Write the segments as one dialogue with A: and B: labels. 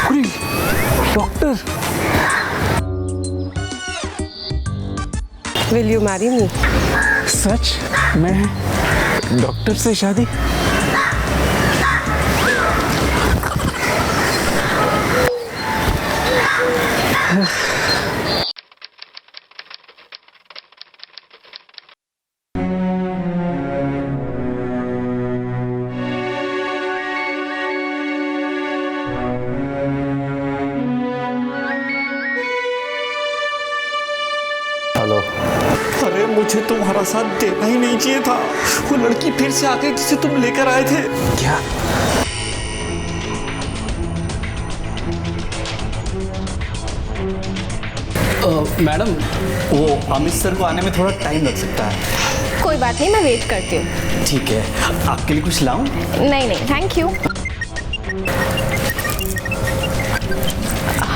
A: Doctor,
B: will you marry me?
A: सच? मैं doctor से शादी? हेलो।
C: अरे मुझे तुम्हारा साथ देना ही नहीं चाहिए था। वो लड़की फिर से आ गई जिसे तुम लेकर आए थे।
A: क्या?
C: मैडम, वो अमित सर को आने में थोड़ा टाइम लग सकता है।
D: कोई बात नहीं, मैं वेट करती हूँ।
C: ठीक है, आपके लिए कुछ लाऊं?
D: नहीं नहीं, thank you.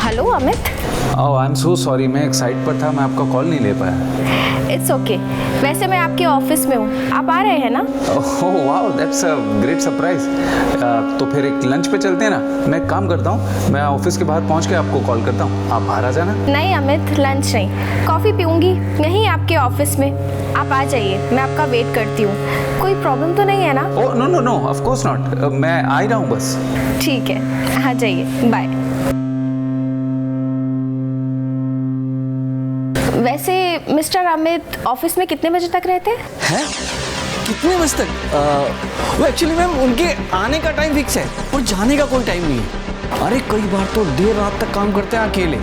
D: Hello Amit.
A: Oh I am so sorry, मैं एक साइट पर था, मैं आपका कॉल नहीं ले पाया।
D: It's okay. वैसे मैं आपके ऑफिस में हूँ, आप आ रहे हैं ना?
A: Oh wow, that's a great surprise. तो फिर एक लंच पे चलते हैं ना। मैं एक काम करता हूँ, मैं ऑफिस के बाहर पहुँच के आपको कॉल करता हूँ, आप बाहर आ जाना।
D: नहीं अमित, लंच नहीं, कॉफ़ी पीऊँगी यहीं आपके ऑफिस में। आप आ जाइए, मैं आपका वेट करती हूँ। कोई प्रॉब्लम तो नहीं है ना?
A: Oh no no no, of course not, मैं आ ही रहा हूँ बस।
D: ठीक है, आ जाइए, बाय। वैसे मिस्टर अमित ऑफिस में कितने बजे तक रहते
C: हैं? कितने बजे तक? वो एक्चुअली मैम उनके आने का टाइम फिक्स है और जाने का कोई टाइम नहीं है। अरे कई बार तो देर रात तक काम करते हैं अकेले।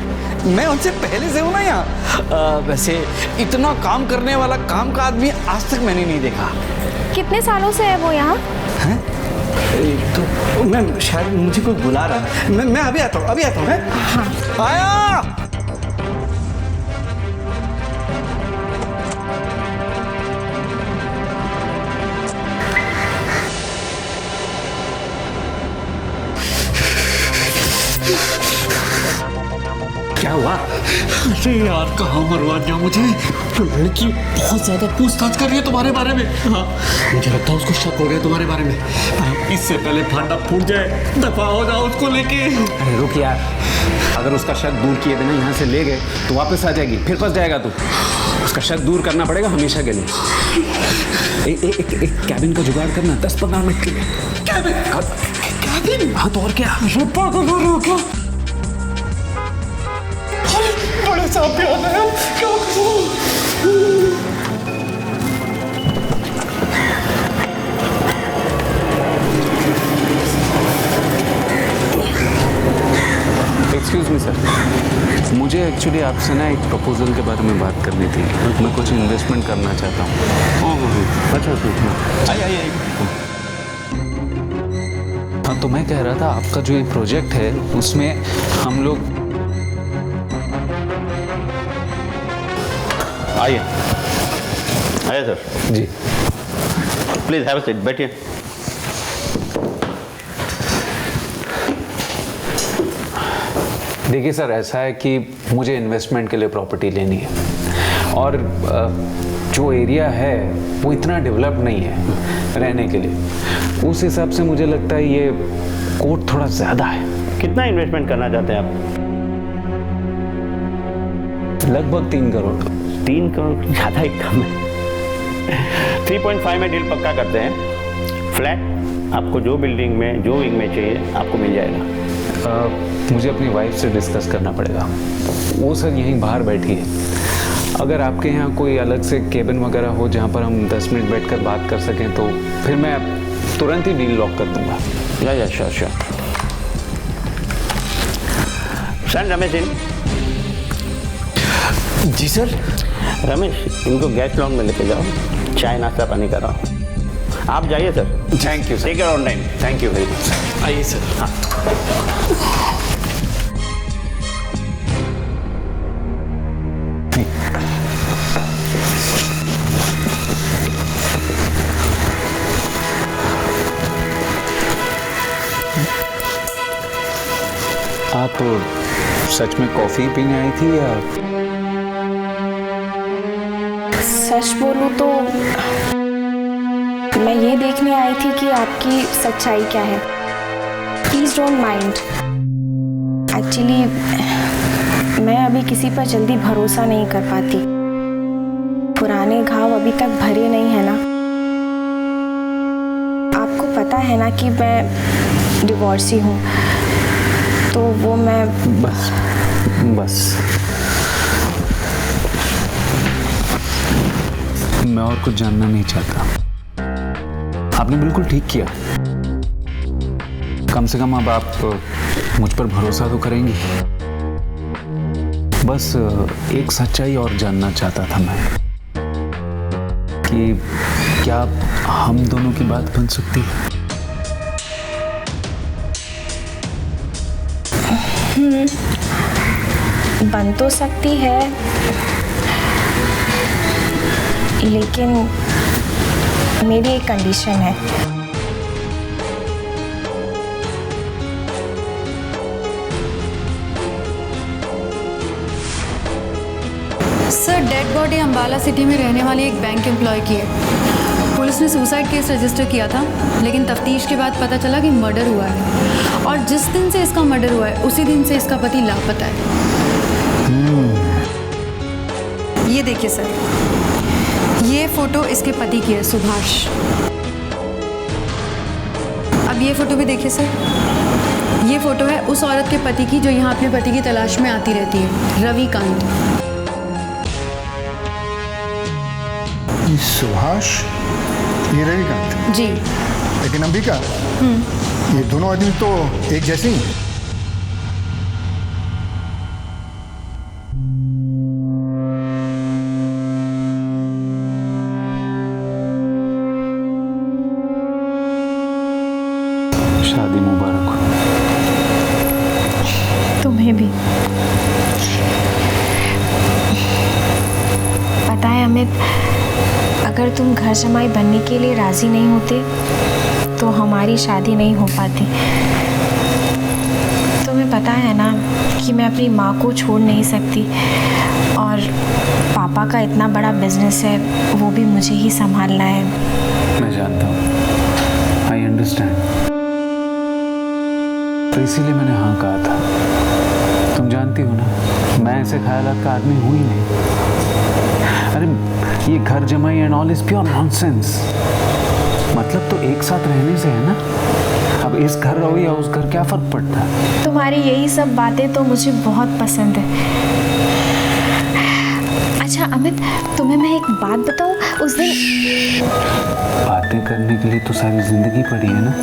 C: मैं उनसे पहले से हूँ ना यहाँ। वैसे इतना काम करने वाला काम का आदमी आज तक मैंने नहीं देखा।
D: कितने सालों से है वो यहाँ?
C: हैं? तो मैम शायद मुझे कोई बुला रहा है। मैं अभी आता हूँ, अभी आता हूँ। हाँ। आया। क्या हुआ? अरे यार, कहाँ मरवा दिया मुझे। तो लड़की बहुत ज्यादा पूछताछ कर रही है तुम्हारे बारे में। हाँ, मुझे लगता है उसको शक हो गया तुम्हारे बारे में। इससे पहले फांडा फूट जाए, दफा हो जाओ उसको लेके।
A: अरे रुक यार, अगर उसका शक दूर किए बिना यहाँ से ले गए तो वापस आ जाएगी, फिर फंस जाएगा तू। उसका शक दूर करना पड़ेगा हमेशा के लिए। एक कैबिन का जुगाड़ करना 10-15 मिनट के लिए। कैबिन? हाँ तो और क्या?
C: क्या? बड़े साहब पे आ गए, क्या करूं?
A: एक्सक्यूज मी सर, मुझे एक्चुअली आपसे ना एक प्रपोजल के बारे में बात करनी थी। मैं कुछ इन्वेस्टमेंट करना चाहता हूँ। अच्छा अच्छा,
C: आइए।
A: हाँ तो मैं कह रहा था, आपका जो ये प्रोजेक्ट है उसमें हम लोग।
E: आइए सर।
A: जी
E: प्लीज हैव अ सीट, बैठिए।
A: देखिए सर, ऐसा है कि मुझे इन्वेस्टमेंट के लिए प्रॉपर्टी लेनी है और जो एरिया है वो इतना डेवलप नहीं है रहने के लिए। उस हिसाब से मुझे लगता है ये कोर्ट थोड़ा ज़्यादा है।
E: कितना इन्वेस्टमेंट करना चाहते हैं आप?
A: लगभग 3 करोड़।
E: 3 करोड़ ज़्यादा ही कम है। 3.5 में डील पक्का करते हैं। फ्लैट आपको जो बिल्डिंग में, जो विंग में चाहिए आपको मिल जाएगा।
A: मुझे अपनी वाइफ से डिस्कस करना पड़ेगा। वो सर यहीं बाहर बैठी है। अगर आपके यहाँ कोई अलग से केबिन वगैरह हो जहाँ पर हम 10 मिनट बैठकर बात कर सकें तो फिर मैं तुरंत ही डील लॉक कर दूंगा।
E: या श्योर। सन रमेश इन।
C: जी सर।
E: रमेश, इनको गेस्ट लॉन में लेके जाओ, चाय नाश्ता पानी कराओ। आप जाइए sir.
A: Thank you sir.
E: Take care on time.
A: Thank you very much.
C: आइए सर। हाँ।
A: आप सच में कॉफ़ी पीने आई थी या?
D: सच बोलूं तो मैं ये देखने आई थी कि आपकी सच्चाई क्या है। Please don't mind. एक्चुअली मैं अभी किसी पर जल्दी भरोसा नहीं कर पाती। पुराने घाव अभी तक भरे नहीं है ना। आपको पता है ना कि मैं डिवोर्सी हूँ, तो वो मैं
A: बस मैं और कुछ जानना नहीं चाहता। आपने बिल्कुल ठीक किया। कम से कम अब आप मुझ पर भरोसा तो करेंगी। बस एक सच्चाई और जानना चाहता था मैं कि क्या हम दोनों की बात बन सकती है?
D: बन तो सकती है, लेकिन मेरी एक कंडीशन है।
B: Sir, dead body Ambala city में रहने वाली एक बैंक एम्प्लॉय की है। पुलिस ने सुसाइड केस रजिस्टर किया था, लेकिन तफ्तीश के बाद पता चला कि मर्डर हुआ है, और जिस दिन से इसका मर्डर हुआ है उसी दिन से इसका पति लापता है। ये देखिए सर, ये फोटो इसके पति की है, सुभाष। अब ये फोटो भी देखिए सर, ये फोटो है उस औरत के पति की जो यहाँ अपने पति की तलाश में आती रहती है, रविकांत।
F: सुभाष, ये रविकांत
B: जी।
F: लेकिन अंबिका, ये दोनों आदमी तो एक जैसे ही हैं।
A: शादी मुबारक हो।
D: तुम्हें भी। पता है अमित, अगर तुम घर जमाई बनने के लिए राजी नहीं होते तो हमारी शादी नहीं हो पाती। तुम्हें पता है ना कि मैं अपनी माँ को छोड़ नहीं सकती, और पापा का इतना बड़ा बिजनेस है, वो भी मुझे ही संभालना है।
A: मैं जानता हूँ, आई अंडरस्टैंड। तो इसीलिए मैंने हाँ कहा था। तुम जानती हो ना, मैं ऐसे ख्यालात का आदमी हूँ ही नहीं। अरे ये घर जमाई and all is pure nonsense. मतलब तो एक साथ रहने से है ना। अब इस घर रहो या उस घर, क्या फर्क पड़ता है?
D: तुम्हारी यही सब बातें तो मुझे बहुत पसंद है। अच्छा अमित, तुम्हें मैं एक बात बताऊं, उस दिन
A: बातें करने के लिए तो सारी जिंदगी पड़ी है ना।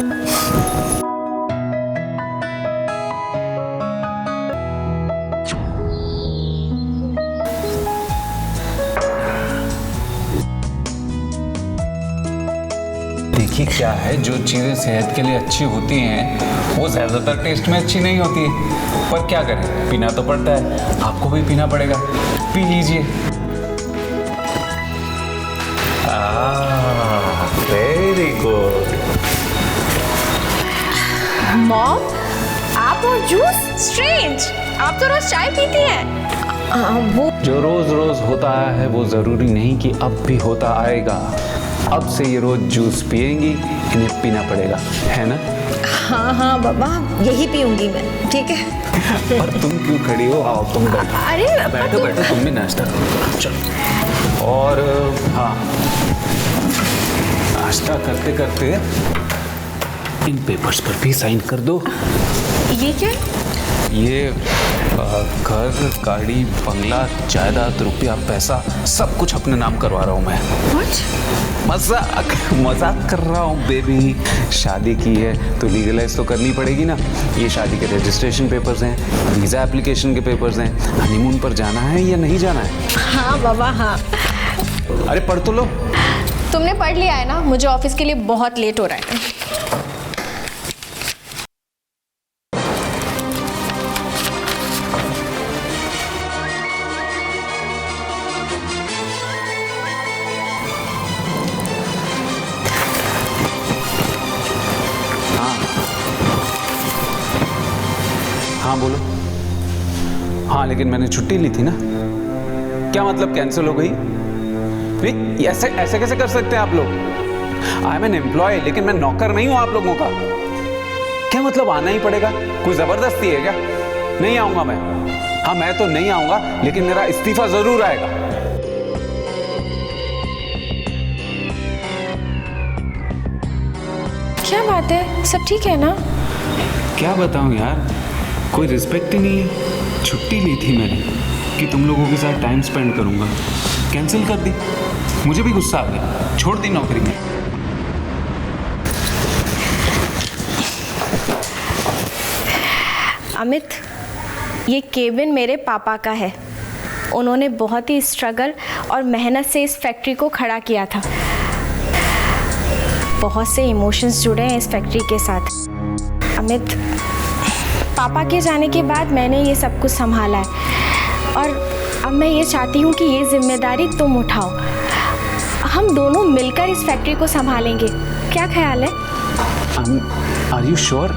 A: देखिए क्या है, जो चीज़ें सेहत के लिए अच्छी होती हैं वो ज़्यादातर टेस्ट में अच्छी नहीं होती है, पर क्या करें, पीना तो पड़ता है। आपको भी पीना पड़ेगा, पी लीजिए। Very good.
D: मॉम, आप और जूस? स्ट्रेंज, आप तो रोज चाय पीती हैं। वो
A: जो रोज रोज होता है वो जरूरी नहीं कि अब भी होता आएगा। अब से ये रोज जूस पिएंगी, इन्हें पीना पड़ेगा, है ना?
G: हाँ हाँ बाबा, यही पीऊंगी मैं, ठीक है।
A: और तुम क्यों खड़ी हो? आओ तुम बैठो।
D: अरे
A: बैठो बैठो, तुम भी नाश्ता करो, चलो। और हाँ, नाश्ता करते करते इन पेपर्स पर भी साइन कर दो।
D: ये क्या?
A: ये घर, गाड़ी, बंगला, जायदाद, रुपया, पैसा सब कुछ अपने नाम करवा रहा हूँ मैं। मजाक कर रहा हूँ बेबी। शादी की है तो लीगलाइज तो करनी पड़ेगी ना। ये शादी के रजिस्ट्रेशन पेपर्स हैं, वीज़ा एप्लीकेशन के पेपर्स हैं, हनीमून पर जाना है या नहीं जाना है।
G: हाँ बाबा हाँ।
A: अरे पढ़ तो लो।
D: तुमने पढ़ लिया है ना? मुझे ऑफिस के लिए बहुत लेट हो रहा है।
A: हाँ बोलो। हाँ लेकिन मैंने छुट्टी ली थी ना। क्या मतलब कैंसिल हो गई? ऐसे ऐसे कैसे कर सकते हैं आप लोग? आई एम एन एम्प्लॉय, लेकिन मैं नौकर नहीं हूं आप लोगों का। क्या मतलब आना ही पड़ेगा? कोई जबरदस्ती है क्या? नहीं आऊंगा मैं। हाँ, मैं तो नहीं आऊंगा, लेकिन मेरा इस्तीफा जरूर आएगा।
D: क्या बात है, सब ठीक है ना?
A: क्या बताऊं यार, कोई रिस्पेक्ट ही नहीं है। छुट्टी ली थी मैंने कि तुम लोगों के साथ टाइम स्पेंड करूंगा, कैंसिल कर दी। मुझे भी गुस्सा आ गया, छोड़ दी नौकरी में।
D: अमित, ये केबिन मेरे पापा का है। उन्होंने बहुत ही स्ट्रगल और मेहनत से इस फैक्ट्री को खड़ा किया था। बहुत से इमोशंस जुड़े हैं इस फैक्ट्री के साथ। अमित, पापा के जाने के बाद मैंने ये सब कुछ संभाला है और अब मैं ये चाहती हूँ कि ये जिम्मेदारी तुम उठाओ। हम दोनों मिलकर इस फैक्ट्री को संभालेंगे, क्या ख्याल है?
A: Are you sure?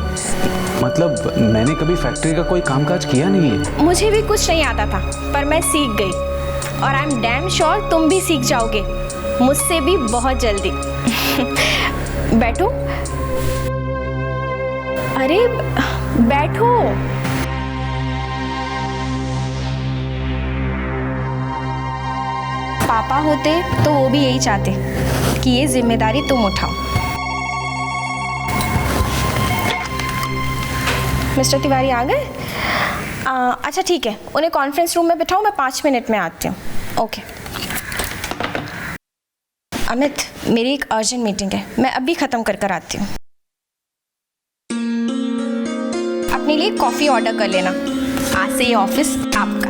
A: मतलब मैंने कभी फैक्ट्री का कोई कामकाज किया नहीं है।
D: मुझे भी कुछ नहीं आता था, पर मैं सीख गई और आई एम डैम श्योर तुम भी सीख जाओगे, मुझसे भी बहुत जल्दी। बैठो। अरे बैठो। पापा होते तो वो भी यही चाहते कि ये जिम्मेदारी तुम उठाओ। मिस्टर तिवारी आ गए? अच्छा ठीक है, उन्हें कॉन्फ्रेंस रूम में बिठाओ, मैं 5 मिनट में आती हूँ। ओके। अमित, मेरी एक अर्जेंट मीटिंग है, मैं अभी ख़त्म कर आती हूँ। अपने लिए कॉफ़ी ऑर्डर कर लेना, आज से ये ऑफिस आपका।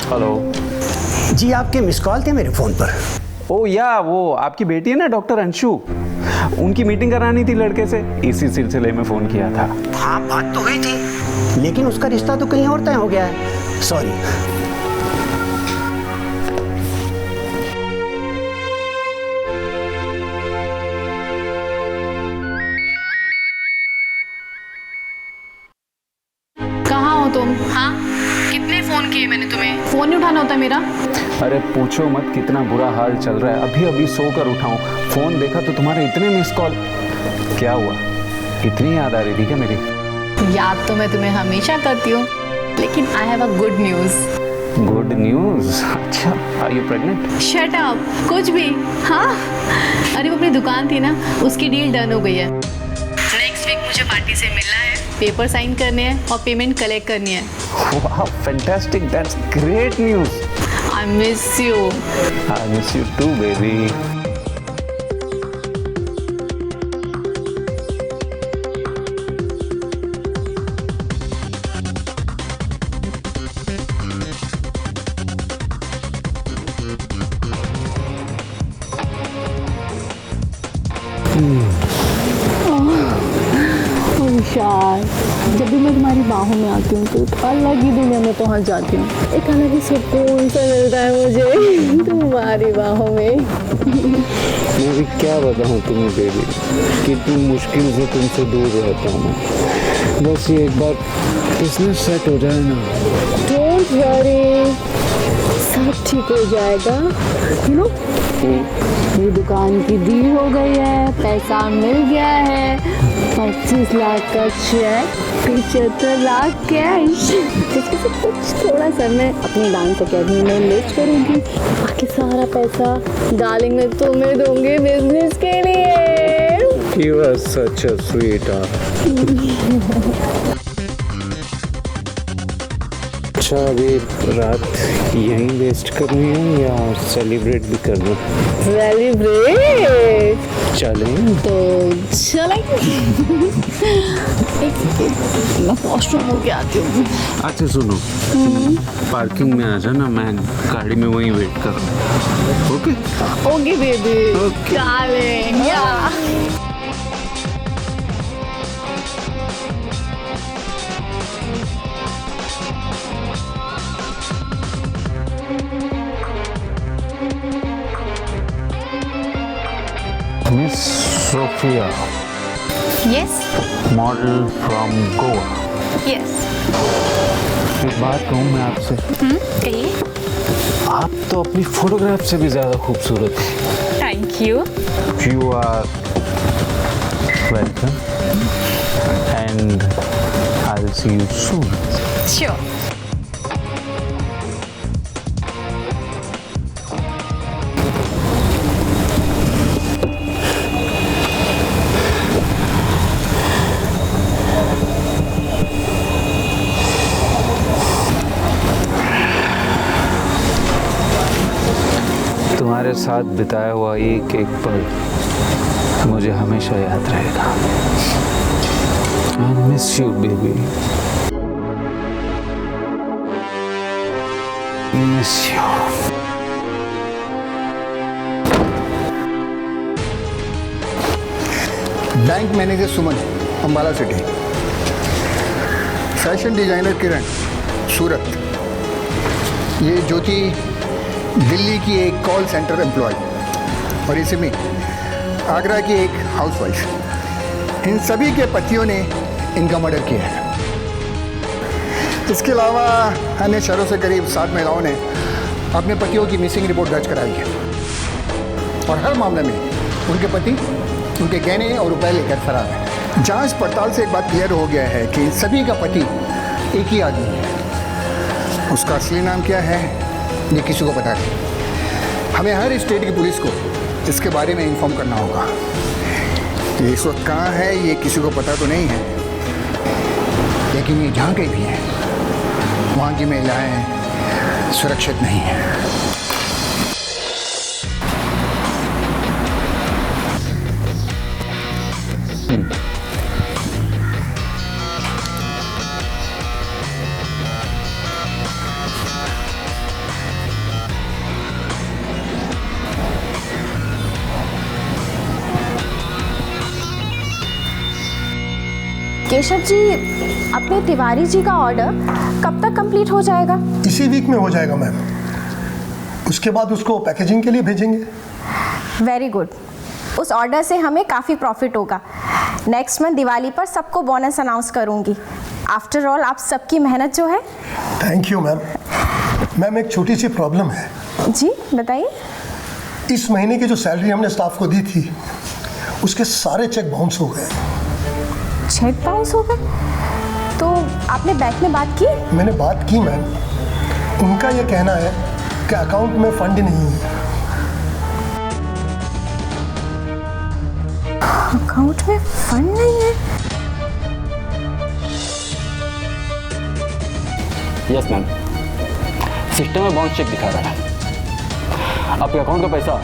A: हेलो
H: जी, आपके मिस कॉल थे मेरे फ़ोन पर।
A: ओ या, वो आपकी बेटी है ना डॉक्टर अंशु, उनकी मीटिंग करानी थी लड़के से, इसी सिलसिले में फ़ोन किया था।
H: हाँ, बात तो हुई थी, लेकिन उसका रिश्ता तो कहीं और तय हो गया है। सॉरी।
B: कहाँ हो तुम? हाँ, कितने फ़ोन किए मैंने तुम्हें, फ़ोन नहीं उठाना होता मेरा।
A: अरे पूछो मत, कितना बुरा हाल चल रहा है। अभी अभी सोकर उठाऊं, फ़ोन देखा तो तुम्हारे इतने मिस कॉल। क्या हुआ, इतनी याद आ रही थी क्या मेरी?
B: याद तो मैं तुम्हें हमेशा करती हूँ, लेकिन I have a good news.
A: Good news? अच्छा, are you pregnant?
B: Shut up, कुछ भी। हाँ, अरे वो अपनी दुकान थी ना, उसकी डील डन हो गई है। नेक्स्ट वीक मुझे पार्टी से मिलना है, पेपर साइन करने हैं और पेमेंट कलेक्ट करनी है।
A: वाह, fantastic, that's great news.
B: I miss you.
A: I miss you too, baby.
I: विशाल, जब भी मैं तुम्हारी बाहों में आती हूँ तो एक अलग ही दुनिया में पहुँच जाती हूँ। एक अलग ही सुकून सा मिलता है मुझे तुम्हारी बाहों में।
A: मैं भी क्या बताऊँ तुम्हें बेबी, कितनी मुश्किल से तुमसे दूर रहता हूँ मैं। बस ये एक बार बिजनेस सेट हो जाए ना।
I: डोंट वरी, सब ठीक हो जाएगा। यू नो, मेरी दुकान की डील हो गई है, पैसा मिल गया है, 25 लाख का चेक, 75 लाख कैश, जिसमें से कुछ थोड़ा सा मैं अपनी डांस अकेडमी में इन्वेस्ट करूँगी, बाकी सारा पैसा डार्लिंग मैं तुम्हें दूंगी बिजनेस के लिए।
A: You are such a sweetheart. अच्छा, अभी रात यहीं वेस्ट करनी है या सेलिब्रेट भी करना?
I: सेलिब्रेट
A: चलें
I: तो चलें। मैं वॉशरूम होके आती हूँ।
A: अच्छा सुनो, पार्किंग में आ जाना, मैं गाड़ी में वहीं वेट कर रहा हूँ। Okay
I: okay baby,
A: okay
I: darling, या
A: miss Sophia,
B: yes
A: model from Goa.
B: Yes.
A: एक बात कहूँ मैं आपसे,
B: कहिए।
A: आप तो अपनी फोटोग्राफ से भी ज़्यादा खूबसूरत हैं।
B: Thank you.
A: You are welcome and I'll see you soon.
B: Sure.
A: तुम्हारे साथ बिताया हुआ एक एक पल मुझे हमेशा याद रहेगा। I miss you, baby. Miss you.
F: Bank manager Suman, Ambala city. Fashion designer Kiran, Surat. ये ज्योति दिल्ली की एक कॉल सेंटर एम्प्लॉय और ये सिमी आगरा की एक हाउसवाइफ। इन सभी के पतियों ने इनका मर्डर किया है। इसके अलावा अन्य शहरों से करीब 7 महिलाओं ने अपने पतियों की मिसिंग रिपोर्ट दर्ज कराई है और हर मामले में उनके पति उनके गहने और रुपए लेकर फरार है। जांच पड़ताल से एक बात क्लियर हो गया है कि इन सभी का पति एक ही आदमी है। उसका असली नाम क्या है ये किसी को पता नहीं। हमें हर स्टेट की पुलिस को इसके बारे में इन्फॉर्म करना होगा। ये इस वक्त कहाँ है ये किसी को पता तो नहीं है, लेकिन ये जहाँ कहीं भी है वहाँ की महिलाएं सुरक्षित नहीं हैं।
D: केशव जी, अपने तिवारी जी का ऑर्डर कब तक कंप्लीट हो जाएगा?
J: इसी वीक में हो जाएगा मैम। उसके बाद उसको पैकेजिंग के लिए भेजेंगे।
D: Very good. उस ऑर्डर से हमें काफ़ी प्रॉफिट होगा। नेक्स्ट मंथ दिवाली पर सबको बोनस अनाउंस करूंगी। आफ्टर ऑल आप सबकी मेहनत जो है।
J: Thank you ma'am. मैम एक छोटी सी प्रॉब्लम है।
D: जी बताइए।
J: इस महीने की जो सैलरी हमने स्टाफ को दी थी उसके सारे चेक बाउंस हो गए।
D: चेक बाउंस हो गए? तो आपने बैंक में बात की?
J: मैंने बात की मैम। उनका ये कहना है कि अकाउंट में फंड नहीं है।
D: अकाउंट में फंड नहीं है?
E: यस मैम, सिस्टम में बाउंस चेक दिखा रहा है। आपके अकाउंट का पैसा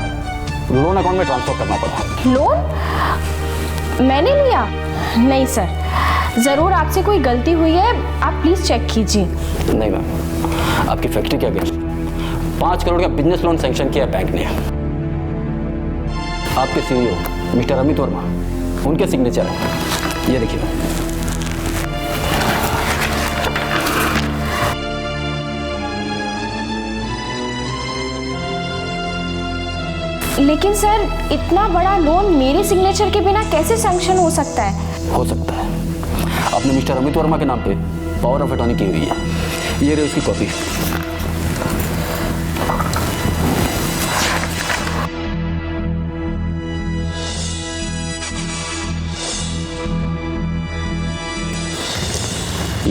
E: लोन अकाउंट में ट्रांसफर करना पड़ा।
D: लोन मैंने लिया? नहीं सर, ज़रूर आपसे कोई गलती हुई है। आप प्लीज़ चेक कीजिए।
E: नहीं मैम, आपकी फैक्ट्री के अगेंस्ट 5 करोड़ का बिजनेस लोन सैंक्शन किया बैंक ने। आपके सीईओ मिस्टर अमित वर्मा, उनके सिग्नेचर है। ये देखिए।
D: लेकिन सर इतना बड़ा लोन मेरे सिग्नेचर के बिना कैसे सैंक्शन हो सकता है?
E: हो सकता है आपने मिस्टर अमित वर्मा के नाम पे पावर ऑफ अटॉर्नी की हुई है। ये रही उसकी कॉपी।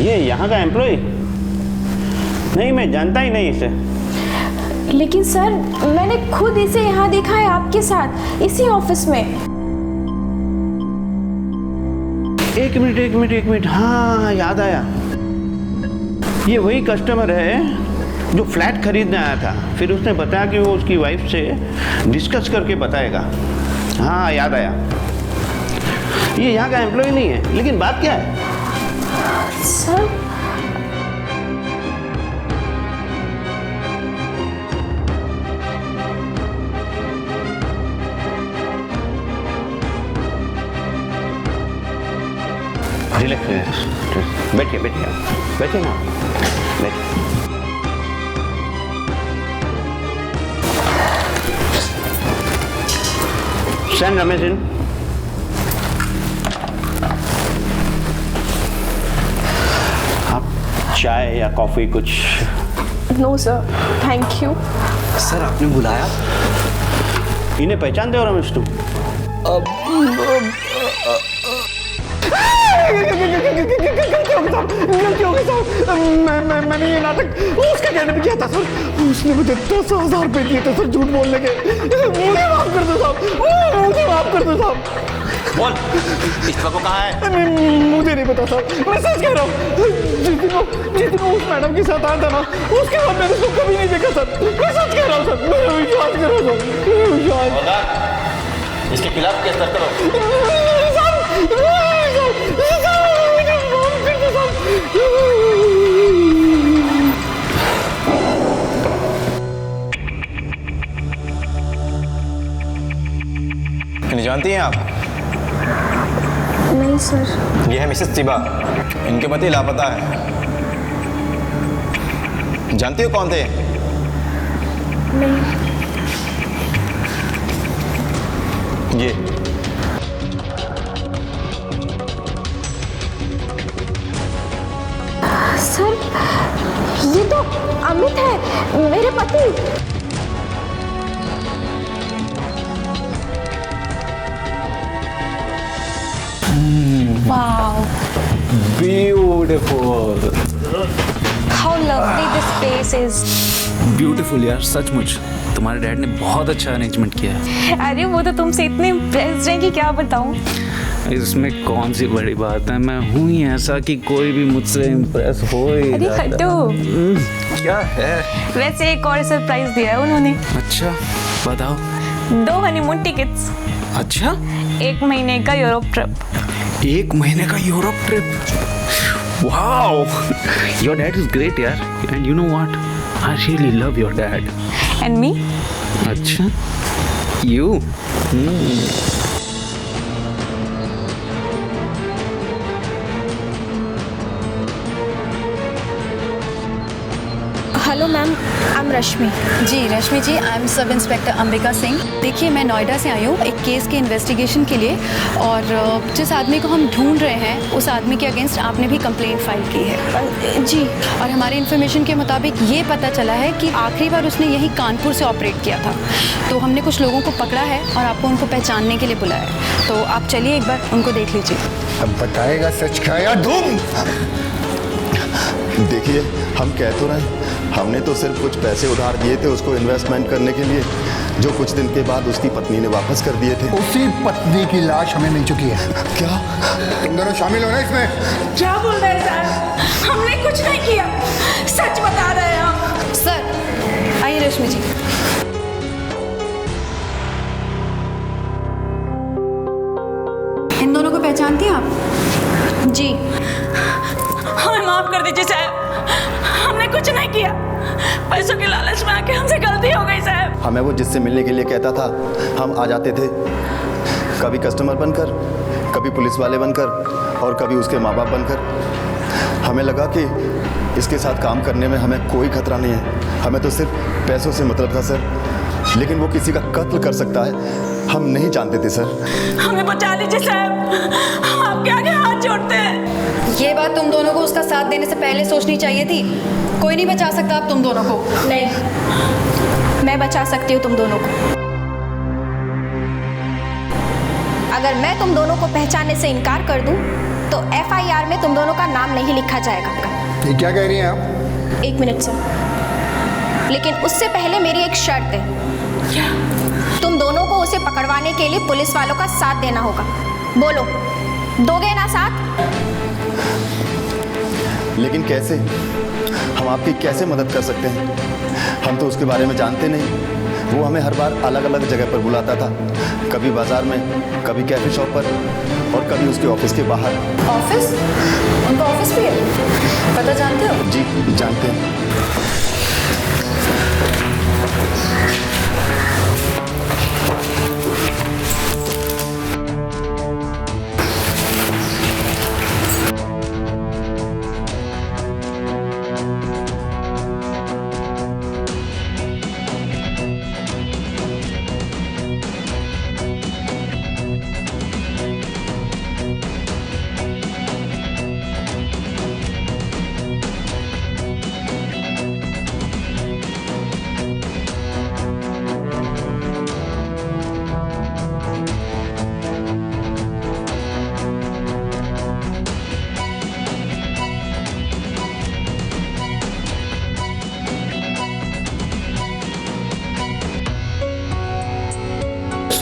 E: ये यहाँ का एम्प्लॉय? नहीं, मैं जानता ही नहीं इसे।
D: लेकिन सर मैंने खुद इसे यहाँ देखा है आपके साथ, इसी ऑफिस में।
E: एक मिनट। हाँ याद आया। ये वही कस्टमर है जो फ्लैट खरीदने आया था। फिर उसने बताया कि वो उसकी वाइफ से डिस्कस करके बताएगा। हाँ याद आया। ये यहाँ का एम्प्लॉय नहीं है, लेकिन बात क्या है?
D: सर
E: रिलैक्स, बैठिए ना, बैठिए। Send Ramesh in. चाय या कॉफ़ी कुछ?
D: No sir, thank you.
C: Sir आपने बुलाया?
E: इन्हें पहचानते हो रमेश तुम?
C: गलती हो गई साहब। मैंने ये नाटक उसके कहने पे किया था सर। उसने मुझे 10,000 रुपए दिए थे सर झूठ बोलने के। मुझे माफ कर दो साहब, मुझे माफ कर दो साहब।
K: बोल, इस वक्त कहाँ है?
C: मुझे नहीं पता सर, मैं सच कह रहा हूँ। जिस दिन वो उस मैडम के साथ आया था ना, उसके बाद मैंने उसको कभी नहीं देखा सर। मैं सच कह रहा हूँ सर, मेरा विश्वास करो सर, मेरा विश्वास।
K: इसके खिलाफ केस दर्ज करो।
L: इन्हें जानती हैं आप?
D: नहीं सर।
L: ये है मिसेस चिबा, इनके पति लापता है। जानती हो कौन थे?
D: नहीं।
L: ये
D: सर, ये तो अमित है, मेरे पति।
A: Wow. Beautiful.
D: How lovely this place is.
A: Beautiful यार, सचमुच तुम्हारे डैड ने बहुत अच्छा अरेंजमेंट किया है।
D: अरे वो तो तुमसे इतने इम्प्रेस्ड हैं कि क्या बताऊं।
A: इसमें कौन सी बड़ी बात है, मैं हूँ ही ऐसा कि कोई भी मुझसे इम्प्रेस हो ही
D: अरे
A: जाता है।
D: हटो।
A: क्या है?
D: वैसे एक और सरप्राइज दिया है उन्होंने।
A: अच्छा बताओ।
D: 2 हनीमून टिकट्स।
A: अच्छा,
D: 1 महीने का यूरोप ट्रिप।
A: 1 महीने का Europe trip? Wow, your dad is great यार, and you know what, I really love your dad.
D: And me?
A: अच्छा, you?
D: Hello ma'am, I am Rashmi.
B: जी Rashmi ji, I am sub inspector Ambika Singh. देखिए, मैं नोएडा से आई हूँ एक केस के इन्वेस्टिगेशन के लिए, और जिस आदमी को हम ढूंढ रहे हैं उस आदमी के अगेंस्ट आपने भी कंप्लेंट फाइल की है। जी, और हमारी इन्फॉर्मेशन के मुताबिक ये पता चला है कि आखिरी बार उसने यही कानपुर से ऑपरेट किया था। तो हमने कुछ लोगों को पकड़ा है और आपको उनको पहचानने के लिए बुलाया है। तो आप चलिए एक बार उनको देख लीजिए।
F: अब बताएगा सच क्या या धूम?
M: देखिए, हम कह तो रहे हैं, हमने तो सिर्फ कुछ पैसे उधार दिए थे उसको इन्वेस्टमेंट करने के लिए, जो कुछ दिन के बाद उसकी पत्नी ने वापस कर दिए थे।
F: उसी पत्नी की लाश हमें मिल चुकी है।
M: क्या
F: तुम दोनों शामिल हो ना इसमें?
N: क्या बोल रहे हैं सर? हमने कुछ नहीं किया, सच बता रहे हैं हम।
B: सर आइए रश्मि जी। इन दोनों को पहचानती हैं आप?
D: जी।
N: हमें माफ कर दीजिए साहब, हमने कुछ नहीं किया, पैसों के लालच में आके हमसे गलती हो गई साहब।
M: हमें वो जिससे मिलने के लिए कहता था, हम आ जाते थे, कभी कस्टमर बनकर, कभी पुलिस वाले बनकर और कभी उसके माँ बाप बनकर। हमें लगा कि इसके साथ काम करने में हमें कोई खतरा नहीं है, हमें तो सिर्फ पैसों से मतलब था सर, लेकिन वो किसी का कत्ल कर सकता है, हम नहीं जानते थे सर।
N: हमें बचा लीजिए साहब, हम आपके आगे हाथ जोड़ते हैं।
B: ये बात तुम दोनों को उसका साथ देने से पहले सोचनी चाहिए थी। कोई नहीं बचा सकता अब तुम दोनों को।
D: नहीं, मैं बचा सकती हूँ तुम दोनों को। अगर मैं तुम दोनों को पहचानने से इनकार कर दूं, तो FIR में तुम दोनों का नाम नहीं लिखा जाएगा।
F: ये क्या कह रही हैं आप?
D: 1 मिनट सर, लेकिन उससे पहले मेरी एक शर्त है।
N: क्या?
D: तुम दोनों को उसे पकड़वाने के लिए पुलिस वालों का साथ देना होगा। बोलो, दोगे ना साथ?
M: लेकिन कैसे? हम आपकी कैसे मदद कर सकते हैं? हम तो उसके बारे में जानते नहीं। वो हमें हर बार अलग अलग जगह पर बुलाता था, कभी बाजार में, कभी कैफे शॉप पर और कभी उसके ऑफिस के बाहर।
B: ऑफिस? उनका ऑफिस भी है? पता जानते हो?
M: जी जानते हैं।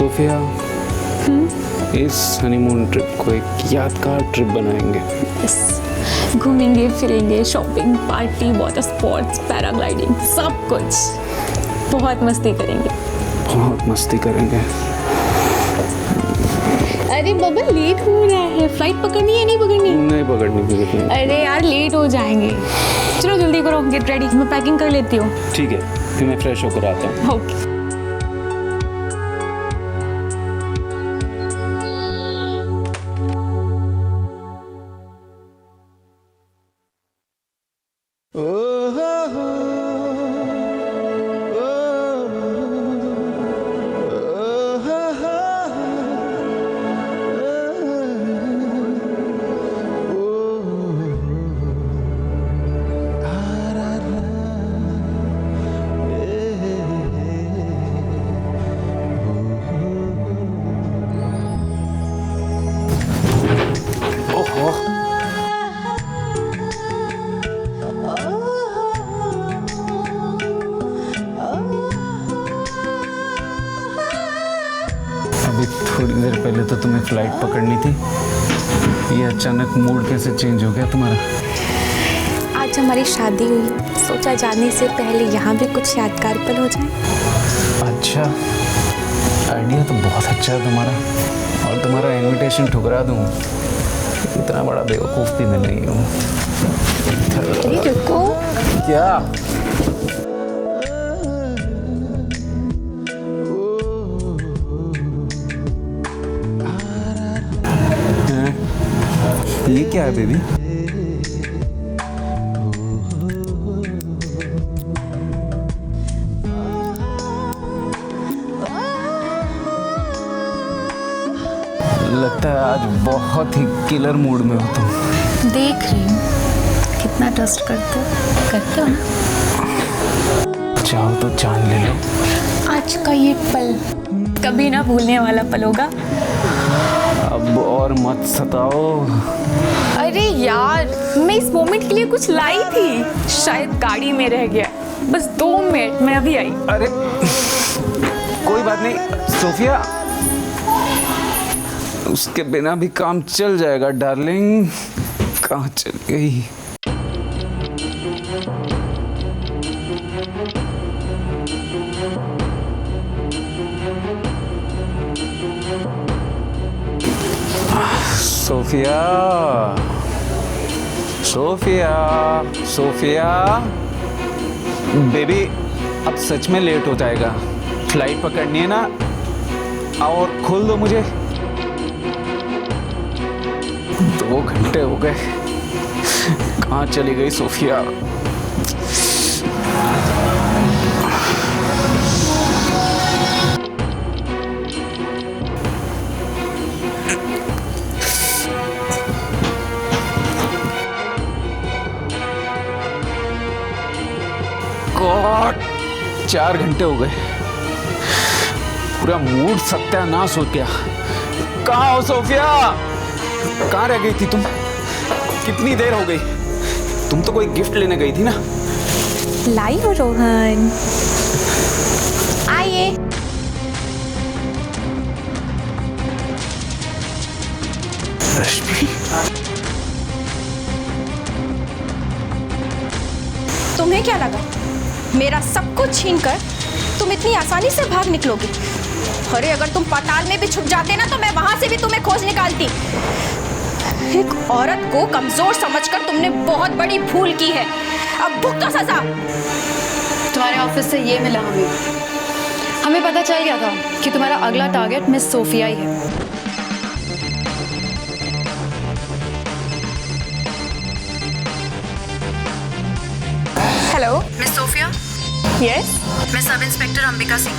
A: सोफिया, इस हनीमून ट्रिप को एक यादगार ट्रिप बनाएंगे।
N: घूमेंगे फिरेंगे, shopping, party, water sports, paragliding, सब कुछ। बहुत मस्ती करेंगे।
A: बहुत मस्ती करेंगे।
N: अरे बाबा लेट हो रहा है, फ्लाइट पकड़नी है नहीं पकड़नी?
A: नहीं पकड़नी।
N: अरे यार लेट हो जाएंगे, चलो जल्दी करो, गेट रेडी, मैं पैकिंग कर लेती हूँ।
A: ठीक है, फिर मैं फ्रेश होकर आता हूँ।
N: ओके।
A: अभी थोड़ी देर पहले तो तुम्हें फ्लाइट पकड़नी थी, ये अचानक मूड कैसे चेंज हो गया तुम्हारा?
D: आज हमारी शादी हुई, सोचा जाने से पहले यहाँ भी कुछ यादगार पल हो जाए।
A: अच्छा, आइडिया तो बहुत अच्छा है तुम्हारा, और तुम्हारा इनविटेशन ठुकरा दूँ, इतना बड़ा बेवकूफ़ भी मैं नहीं हूँ।
D: अरे रुको।
A: क्या? ये क्या है बेबी? लगता है आज बहुत ही किलर मूड में हो तुम।
B: देख रही हूँ कितना ट्रस्ट करते हो ना।
A: चाहो तो जान ले लो।
N: आज का ये पल कभी ना भूलने वाला पल होगा।
A: अब और मत सताओ।
N: अरे यार, मैं इस मोमेंट के लिए कुछ लाई थी, शायद गाड़ी में रह गया। बस 2 मिनट, मैं अभी आई।
A: अरे कोई बात नहीं सोफिया, उसके बिना भी काम चल जाएगा डार्लिंग। कहाँ चल गई? सोफिया, सोफिया, सोफिया बेबी, अब सच में लेट हो जाएगा। फ्लाइट पकड़नी है ना, आओ और खोल दो मुझे। 2 घंटे हो गए, कहाँ चली गई सोफिया? गॉड, 4 घंटे हो गए, पूरा मूड सत्यानाश हो गया। कहाँ हो सोफिया? कहाँ रह गई थी तुम? कितनी देर हो गई? तुम तो कोई गिफ्ट लेने गई थी ना?
D: लाई हो रोहन, आइए।
A: रश्मि,
D: तुम्हें क्या लगा मेरा सब कुछ छीनकर तुम इतनी आसानी से भाग निकलोगे? अरे अगर तुम पाताल में भी छुप जाते ना तो मैं वहां से भी तुम्हें खोज निकालती। एक औरत को कमजोर समझकर तुमने बहुत बड़ी भूल की है, अब भुगतो सजा।
B: तुम्हारे ऑफिस से ये मिला हमें पता चल गया था कि तुम्हारा अगला टारगेट मिस सोफिया ही है।
N: Hello
B: miss Sophia.
N: यस,
B: मैं सब इंस्पेक्टर अंबिका सिंह।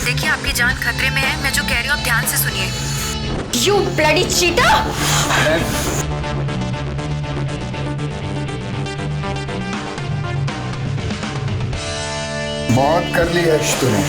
B: देखिए आपकी जान खतरे में है, मैं जो कह रही हूँ आप ध्यान से सुनिए।
D: You bloody cheater!
F: बहुत कर ली है तूने।